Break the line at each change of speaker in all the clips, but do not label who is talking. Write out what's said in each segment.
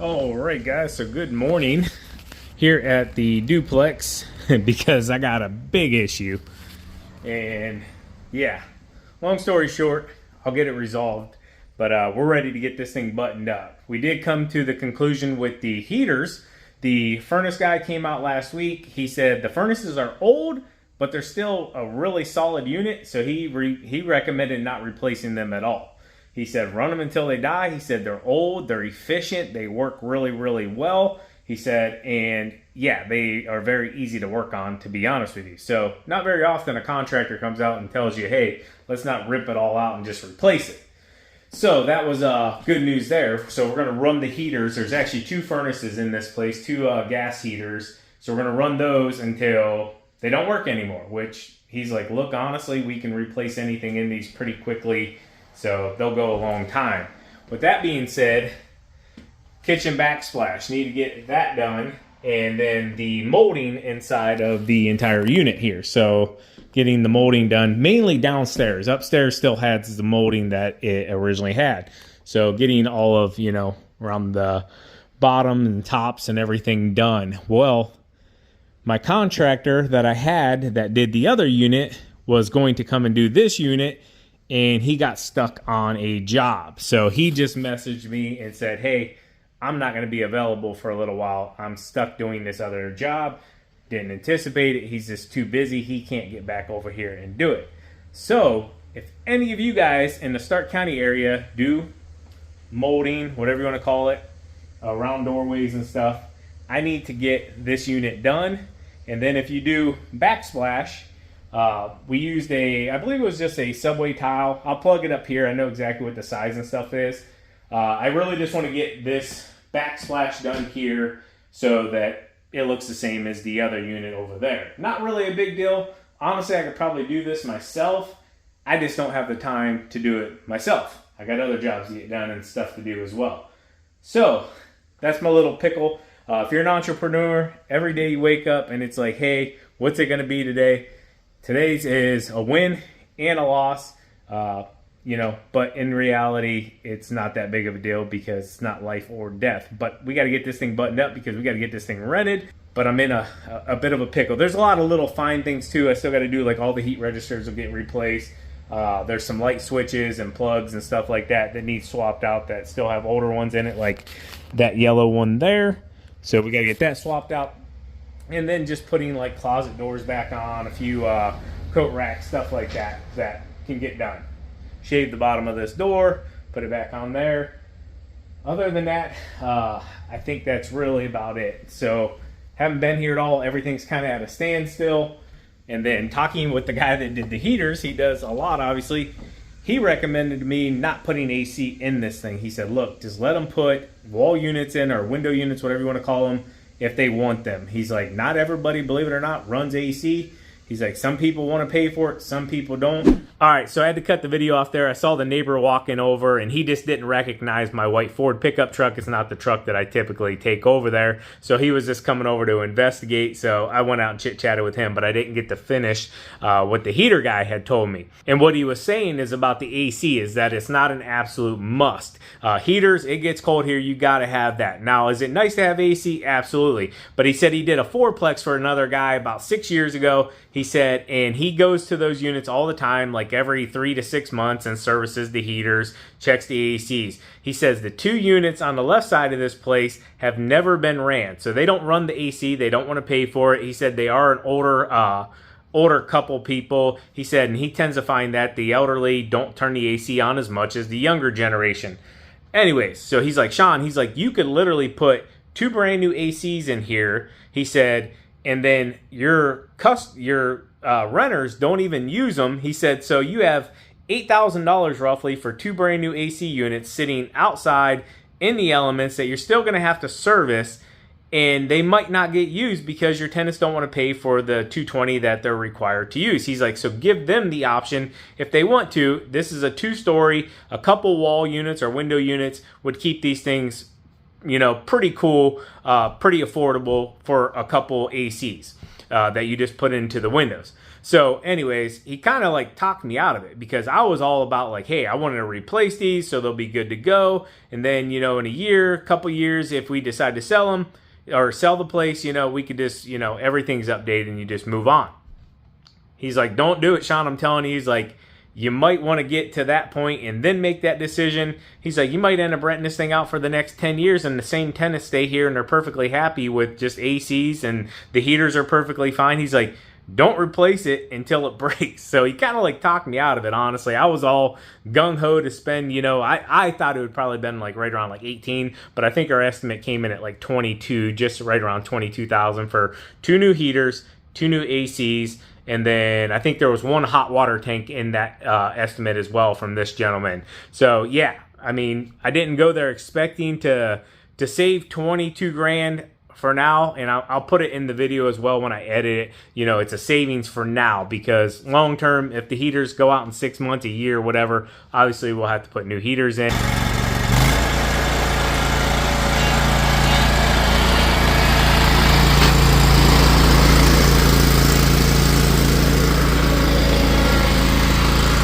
All right, guys, so good morning here at the duplex because I got a big issue. And yeah, long story short, I'll get it resolved, but we're ready to get this thing buttoned up. We did come to the conclusion with the heaters. The furnace guy came out last week. He said the furnaces are old, but they're still a really solid unit, so he recommended not replacing them at all. He said, run them until they die. He said, they're old, they're efficient, they work really, really well. He said, and yeah, they are very easy to work on, to be honest with you. So not very often a contractor comes out and tells you, hey, let's not rip it all out and just replace it. So that was good news there. So we're going to run the heaters. There's actually two furnaces in this place, two gas heaters. So we're going to run those until they don't work anymore, which he's like, look, honestly, we can replace anything in these pretty quickly. So they'll go a long time. With that being said, kitchen backsplash, need to get that done. And then the molding inside of the entire unit here. So getting the molding done, mainly downstairs. Upstairs still has the molding that it originally had. So getting all of, around the bottom and tops and everything done. Well, my contractor that I had that did the other unit was going to come and do this unit, and he got stuck on a job. So he just messaged me and said, hey, I'm not going to be available for a little while. I'm stuck doing this other job. Didn't anticipate it. He's just too busy. He can't get back over here and do it. So if any of you guys in the Stark County area do molding, whatever you want to call it, around doorways and stuff, I need to get this unit done. And then if you do backsplash, we used I believe it was just a subway tile. I'll plug it up here. I know exactly what the size and stuff is. I really just want to get this backsplash done here so that it looks the same as the other unit over there. Not really a big deal. Honestly, I could probably do this myself. I just don't have the time to do it myself. I got other jobs to get done and stuff to do as well. So that's my little pickle. If you're an entrepreneur, every day you wake up and it's like, hey, what's it going to be today? Today's is a win and a loss, but in reality, it's not that big of a deal because it's not life or death. But we got to get this thing buttoned up because we got to get this thing rented. But I'm in a bit of a pickle. There's a lot of little fine things too. I still got to do, like, all the heat registers will get replaced. There's some light switches and plugs and stuff like that need swapped out that still have older ones in it, like that yellow one there. So we got to get that swapped out. And then just putting like closet doors back on, a few coat racks, stuff like that can get done. Shave the bottom of this door, put it back on there. Other than that, I think that's really about it. So haven't been here at all. Everything's kind of at a standstill. And then talking with the guy that did the heaters, he does a lot, obviously. He recommended me not putting AC in this thing. He said, look, just let them put wall units in, or window units, whatever you want to call them, if they want them. He's like, not everybody, believe it or not, runs AC. He's like, some people want to pay for it, some people don't. All right, so I had to cut the video off there. I saw the neighbor walking over, and he just didn't recognize my white Ford pickup truck. It's not the truck that I typically take over there. So he was just coming over to investigate. So I went out and chit-chatted with him, but I didn't get to finish what the heater guy had told me. And what he was saying is about the AC is that it's not an absolute must. Heaters, it gets cold here, you got to have that. Now, is it nice to have AC? Absolutely. But he said he did a fourplex for another guy about 6 years ago. He said, and he goes to those units all the time, like every 3 to 6 months, and services the heaters, checks the ACs. He says the two units on the left side of this place have never been ran. So they don't run the AC. They don't want to pay for it. He said they are an older couple people. He said, and he tends to find that the elderly don't turn the AC on as much as the younger generation. Anyways, so he's like, Sean, he's like, you could literally put two brand new ACs in here. He said, and then your renters don't even use them. He said, so you have $8,000 roughly for two brand new AC units sitting outside in the elements that you're still going to have to service, and they might not get used because your tenants don't want to pay for the $220 that they're required to use. He's like, so give them the option if they want to. This is a 2-story, a couple wall units or window units would keep these things, pretty cool, pretty affordable for a couple ACs. that you just put into the windows. So anyways, he kind of like talked me out of it because I was all about like, hey, I wanted to replace these so they'll be good to go. And then, in a year, couple years, if we decide to sell them or sell the place, we could just, everything's updated and you just move on. He's like, don't do it, Sean. I'm telling you. He's like, you might want to get to that point and then make that decision. He's like, you might end up renting this thing out for the next 10 years and the same tenants stay here and they're perfectly happy with just ACs and the heaters are perfectly fine. He's like, don't replace it until it breaks. So he kind of like talked me out of it, honestly. I was all gung-ho to spend, I thought it would probably been like right around like 18, but I think our estimate came in at like 22, just right around 22,000 for 2 new heaters, 2 new ACs, and then I think there was 1 hot water tank in that estimate as well from this gentleman. So yeah, I mean, I didn't go there expecting to save 22 grand for now, and I'll put it in the video as well when I edit it. It's a savings for now, because long term, if the heaters go out in 6 months, a year, whatever, obviously we'll have to put new heaters in.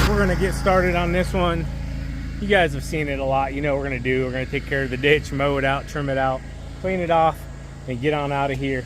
We're gonna get started on this one. You guys have seen it a lot. You know what we're gonna do. We're gonna take care of the ditch, mow it out, trim it out, clean it off, and get on out of here.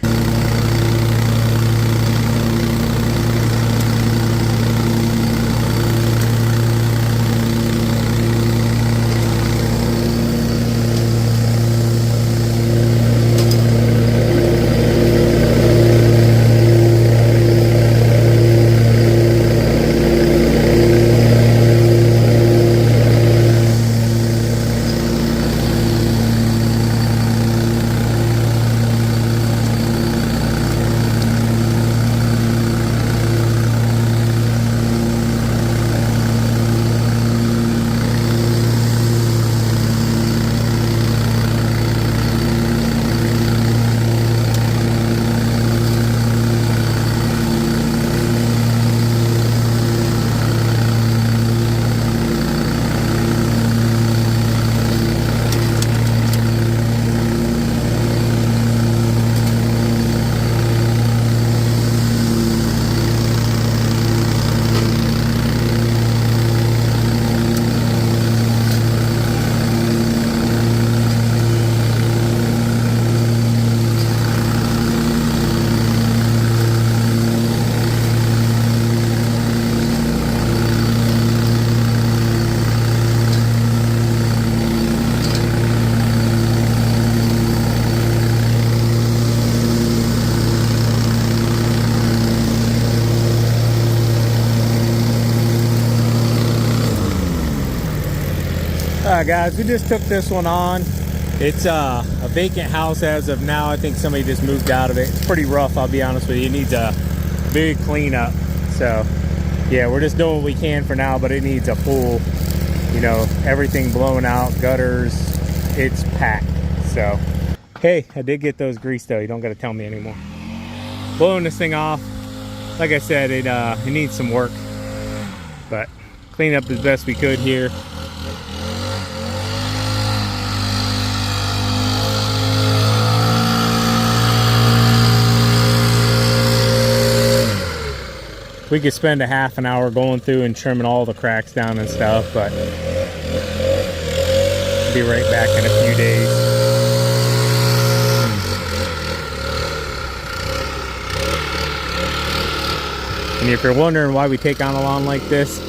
Alright guys, we just took this one on. It's a vacant house as of now. I think somebody just moved out of it. It's pretty rough, I'll be honest with you. It needs a big cleanup. So yeah, we're just doing what we can for now, but it needs a full, everything blown out, gutters, it's packed. So hey, I did get those greased though. You don't gotta tell me anymore. Blowing this thing off, like I said, it needs some work, but clean up as best we could here. We could spend a half an hour going through and trimming all the cracks down and stuff, but be right back in a few days. And if you're wondering why we take on a lawn like this,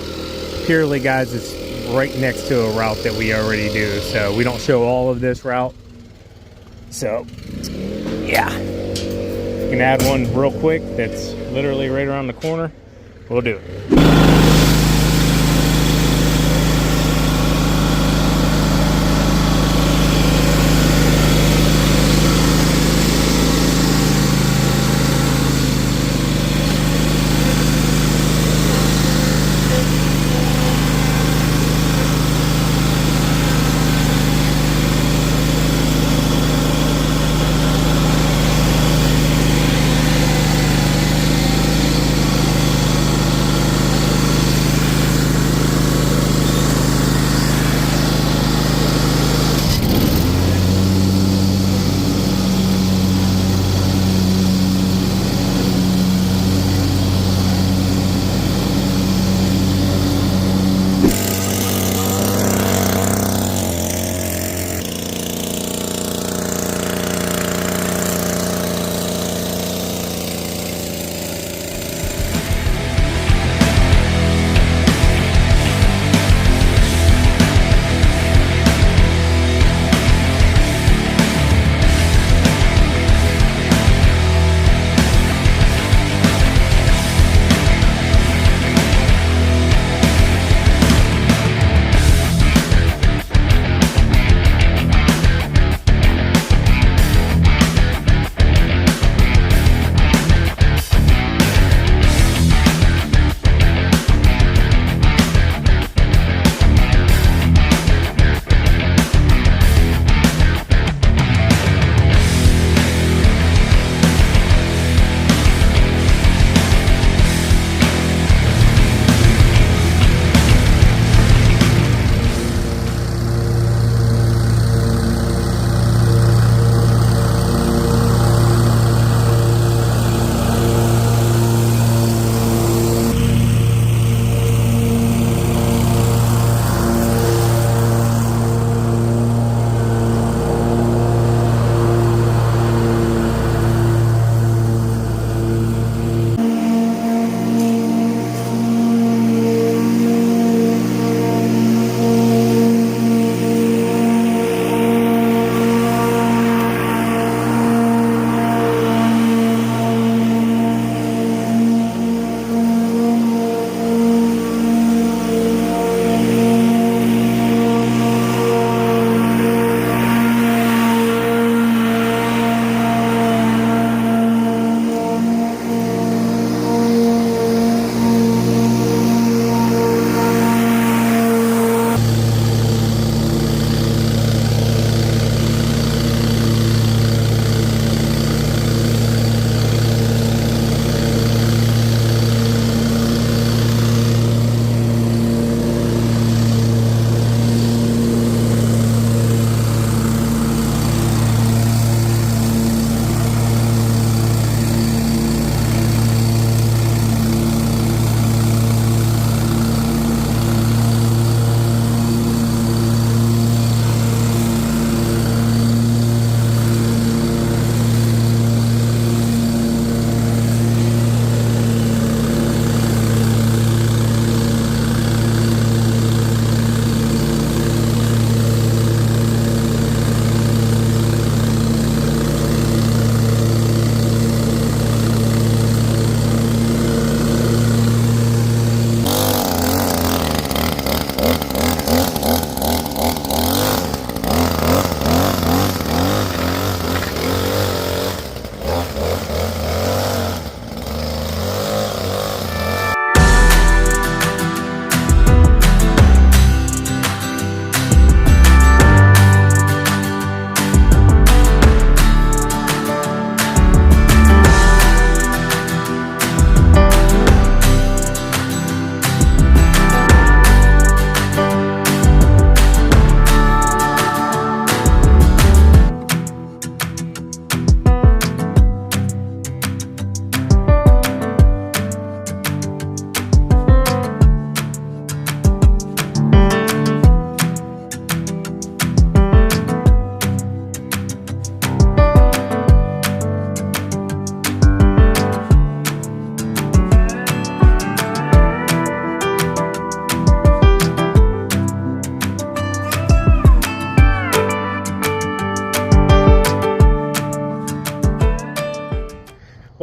purely guys, it's right next to a route that we already do. So we don't show all of this route. So yeah, you can add one real quick that's literally right around the corner. We'll do it.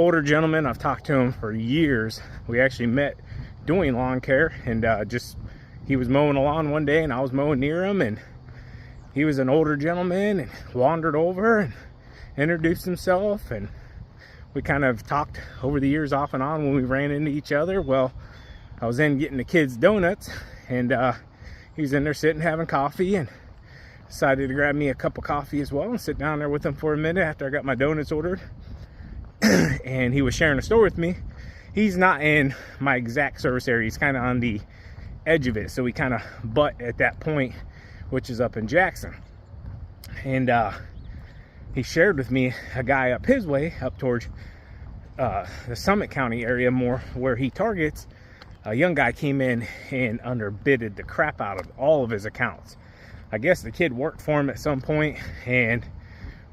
older gentleman. I've talked to him for years. We actually met doing lawn care, and he was mowing a lawn one day and I was mowing near him, and he was an older gentleman and wandered over and introduced himself, and we kind of talked over the years off and on when we ran into each other. Well, I was in getting the kids donuts, and he was in there sitting having coffee, and decided to grab me a cup of coffee as well and sit down there with him for a minute after I got my donuts ordered. And he was sharing a story with me. He's not in my exact service area. He's kind of on the edge of it, so we kind of butt at that point, which is up in Jackson. And he shared with me a guy up his way, up towards the Summit County area more, where he targets. A young guy came in and underbidded the crap out of all of his accounts. I guess the kid worked for him at some point and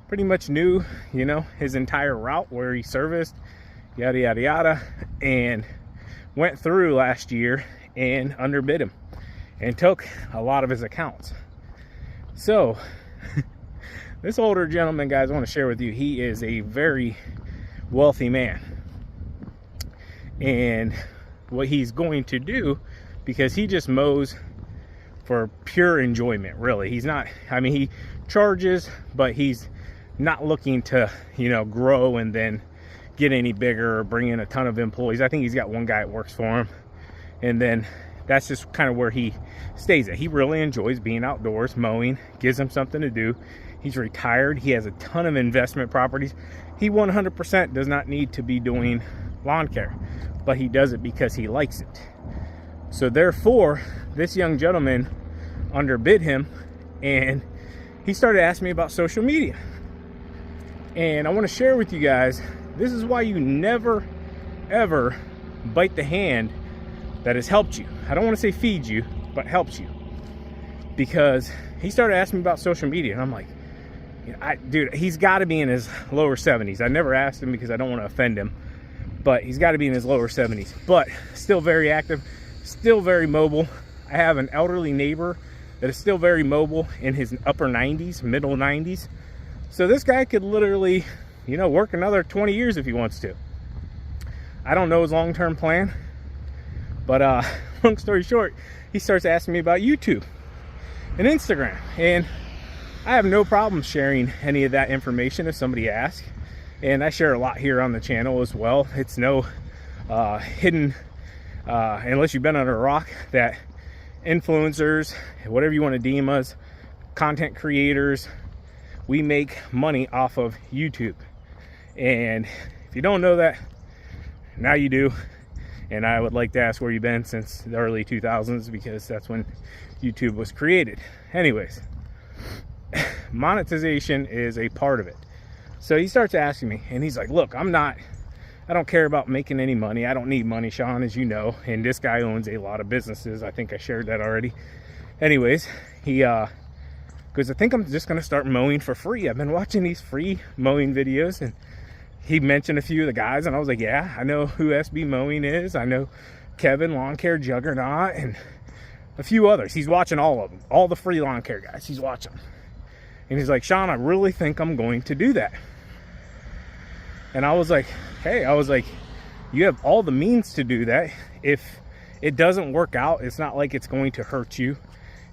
pretty much knew, you know, his entire route where he serviced, yada yada yada, and went through last year and underbid him and took a lot of his accounts. So this older gentleman, guys, I want to share with you, he is a very wealthy man. And what he's going to do, because he just mows for pure enjoyment, really. He's not, I mean, he charges, but he's not looking to, you know, grow and then get any bigger or bring in a ton of employees. I think he's got one guy that works for him, and then that's just kind of where he stays at. He really enjoys being outdoors, mowing, gives him something to do. He's retired. He has a ton of investment properties. He 100% does not need to be doing lawn care, but he does it because he likes it. So therefore, this young gentleman underbid him, and he started asking me about social media. And I want to share with you guys, this is why you never, ever bite the hand that has helped you. I don't want to say feeds you, but helps you. Because he started asking me about social media, and I'm like, dude, he's got to be in his lower 70s. I never asked him because I don't want to offend him, but he's got to be in his lower 70s. But still very active, still very mobile. I have an elderly neighbor that is still very mobile in his upper 90s, middle 90s. So this guy could literally, you know, work another 20 years if he wants to. I don't know his long-term plan, but long story short, he starts asking me about YouTube and Instagram, and I have no problem sharing any of that information if somebody asks, and I share a lot here on the channel as well. It's no hidden, unless you've been under a rock, that influencers, whatever you want to deem us, content creators, we make money off of YouTube. And if you don't know that, now you do. And I would like to ask where you've been since the early 2000s, because that's when YouTube was created. Anyways, monetization is a part of it. So he starts asking me, and he's like, look, I don't care about making any money. I don't need money, Sean, as you know. And this guy owns a lot of businesses. I think I shared that already. Anyways, he goes, I think I'm just going to start mowing for free. I've been watching these free mowing videos, and he mentioned a few of the guys, and I was like, yeah, I know who SB Mowing is. I know Kevin, Lawn Care Juggernaut, and a few others. He's watching all of them, all the free lawn care guys. He's watching them. And he's like, Sean, I really think I'm going to do that. And I was like, hey, you have all the means to do that. If it doesn't work out, it's not like it's going to hurt you.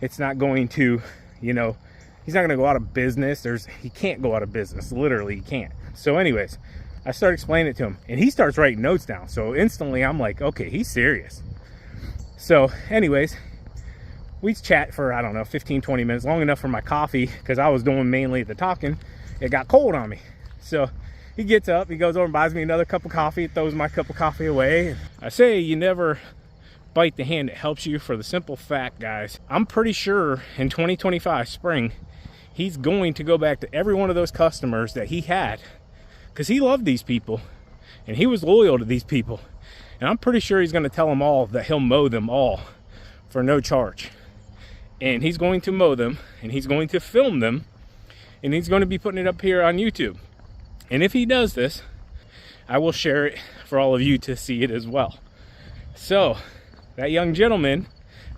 It's not going to, you know, he's not going to go out of business. He can't go out of business. Literally, he can't. So anyways, I start explaining it to him, and he starts writing notes down. So instantly I'm like, okay, he's serious. So anyways, we chat for, I don't know, 15, 20 minutes, long enough for my coffee, because I was doing mainly the talking. It got cold on me. So he gets up, he goes over and buys me another cup of coffee, throws my cup of coffee away. I say you never bite the hand that helps you, for the simple fact, guys, I'm pretty sure in 2025 spring, he's going to go back to every one of those customers that he had, because he loved these people and he was loyal to these people. And I'm pretty sure he's going to tell them all that he'll mow them all for no charge. And he's going to mow them, and he's going to film them, and he's going to be putting it up here on YouTube. And if he does this, I will share it for all of you to see it as well. So that young gentleman,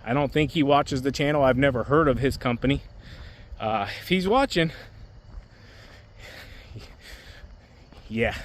I don't think he watches the channel. I've never heard of his company. If he's watching, yeah,